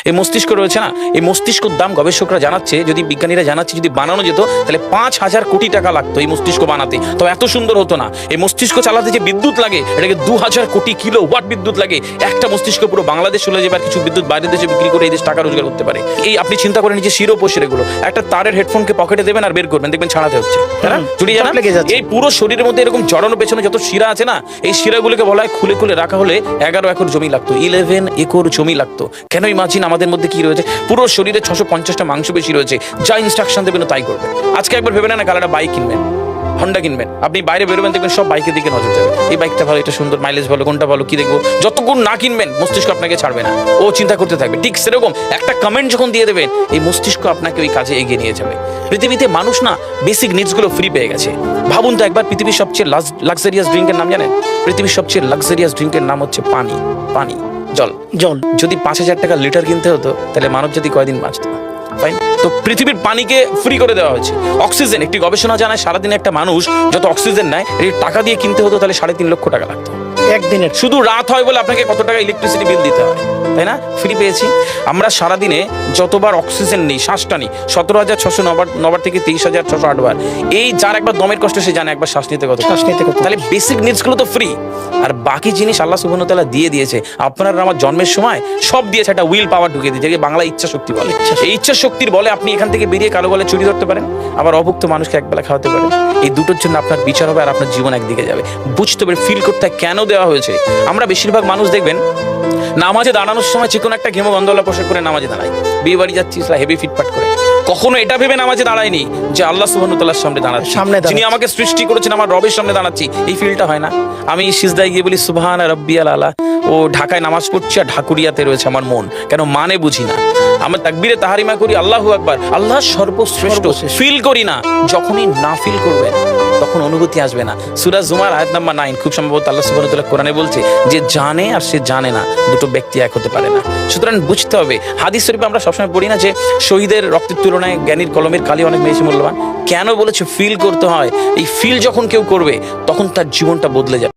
এই মস্তিষ্ক রয়েছে না, এই মস্তিষ্কর দাম গবেষকরা জানাচ্ছে, যদি বিজ্ঞানীরা জানাচ্ছে যদি বানানো যেত তাহলে 5,000 কোটি টাকা লাগতো এই মস্তিষ্ক বানাতে, তো এত সুন্দর হতো না। এই মস্তিষ্ক চালাতে যে বিদ্যুৎ লাগে এটাকে 2000 কোটি কিলো ওয়াট বিদ্যুৎ লাগে। একটা মস্তিষ্ক পুরো বাংলাদেশ চলে যাবে, আর কিছু বিদ্যুৎ বাইরের দেশে বিক্রি করে এই দেশ টাকা রোজগার করতে পারে। এই আপনি চিন্তা করেন যে শিরোপশিরাগুলো, একটা তারের হেডফোনকে পকেটে দেবেন আর বের করবেন, দেখবেন ছাড়াতে হচ্ছে, জুড়িয়ে জানা এই পুরো শরীরের মধ্যে এরকম জড়ানো পেছনে যত শিরা আছে না, এই শিরাগুলোকে বলা হয় খুলে খুলে রাখা হলে 11 একর জমি লাগতো, 11 একর জমি লাগতো। কেন ইমাজিন আমাদের মধ্যে কি রয়েছে, পুরো শরীরে 650টা মাংসপেশি রয়েছে, যা ইনস্ট্রাকশন দেবেন তাই করবে। আজকে একবার ভেবে না, কাল একটা বাইক কিনবেন, হন্ডা কিনবেন, আপনি বাইরে বেরোবেন দেখবেন সব বাইকের দিকে নজর যাবে, এই বাইকটা ভালো, এটা সুন্দর, মাইলেজ ভালো, কোনটা ভালো, কি দেখবো। যতক্ষণ না কিনবেন মস্তিষ্ক আপনাকে ছাড়বে না, ও চিন্তা করতে থাকবে। ঠিক সেরকম একটা কমেন্ট যখন দিয়ে দেবেন, এই মস্তিষ্ক আপনাকে ওই কাজে এগিয়ে নিয়ে যাবে। পৃথিবীতে মানুষ না বেসিক নিডসগুলো ফ্রি পেয়ে গেছে। ভাবুন তো একবার, পৃথিবীর সবচেয়ে লাক্সারিয়াস ড্রিঙ্কের নাম জানেন? পৃথিবীর সবচেয়ে লাক্সারিয়াস ড্রিঙ্কের নাম হচ্ছে পানি। পানি, জল। যদি 5,000 টাকা লিটার কিনতে হতো তাহলে মানব জাতি কয়দিন বাঁচত? ফাইন, তো পৃথিবীর পানিকে ফ্রি করে দেওয়া হয়েছে। অক্সিজেন, একটি গবেষণা জানায় সারাদিনে একটা মানুষ যত অক্সিজেন নেয় এই টাকা দিয়ে কিনতে হতো তাহলে 3.5 লক্ষ টাকা লাগতো একদিনের। শুধু রাত হয় বলে আপনাকে কত টাকা ইলেকট্রিসিটি বিল দিতে হয়, তাই না? ফ্রি পেয়েছি আমরা। সারাদিনে যতবার অক্সিজেন নেই, শ্বাসটা নিই, 17,609 থেকে 23,608 বার। এই যার একবার দমের কষ্ট সে জানে একবার শ্বাস নিতে কত। তাহলে বেসিক নিডসগুলো তো ফ্রি, আর বাকি জিনিস আল্লাহ সুবহানাহু ওয়া তাআলা দিয়ে দিয়েছে। আপনার আমার জন্মের সময় সব দিয়েছে, একটা উইল পাওয়ার ঢুকিয়ে দিয়েছে, যেটাকে বাংলা ইচ্ছা শক্তি বলে। এই ইচ্ছা শক্তির বলে আপনি এখান থেকে বেরিয়ে কালো বলে চুরি ধরতে পারেন, আবার অভুক্ত মানুষকে একবেলা খাওয়াতে পারেন। এই দুটোর জন্য আপনার বিচার হবে আর আপনার জীবন একদিকে যাবে। বুঝতে পারে, ফিল করতে কেন দেওয়া হয়েছে। আমরা বেশিরভাগ মানুষ দেখবেন নামাজে দাঁড়ানোর সময় চিকন একটা ঘেমো গন্ধওয়ালা পোশাক করে নামাজে দাঁড়ায়, বিয়ে বাড়ি যাচ্ছি হেভি ফিটফাট করে। কখনো এটা ভেবে নামাজে দাঁড়ায়নি যে আল্লাহ সুবহানাহু ওয়া তাআলার সামনে দাঁড়াচ্ছি, যিনি আমাকে সৃষ্টি করেছেন, আমার রবের সামনে দাঁড়াচ্ছি। এই ফিলটা হয় না। আমি সিজদায় গিয়ে বলি সুবহান রাব্বিয়াল আলা, ও ঢাকায় নামাজ পড়ছি আর ঢাকুরিয়াতে রয়েছে আমার মন, কেন মানে বুঝি না। আমরা তাকবীরে তাহারিমা করি আল্লাহু আকবার, আল্লাহ সর্বশ্রেষ্ঠ, ফিল করি না। যখনই না ফিল করবেন তখন অনুভূতি আসবে না। সূরা জুমার আয়াত নাম্বার 9 খুব সম্ভবত আল্লাহ সুবহানাহু ওয়া তাআলা কোরআনে বলছে যে জানে আর সে জানে না, দুটো ব্যক্তি এক হতে পারে না। সুতরাং বুঝতে হবে। হাদিস শরীফে আমরা সবসময় পড়ি না যে শহীদের রক্তের তুলনায় জ্ঞানীর কলমের কালি অনেক বেশি মূল্যবান। কেন বলেছে? ফিল করতে হয়। এই ফিল যখন কেউ করবে তখন তার জীবনটা বদলে যাবে।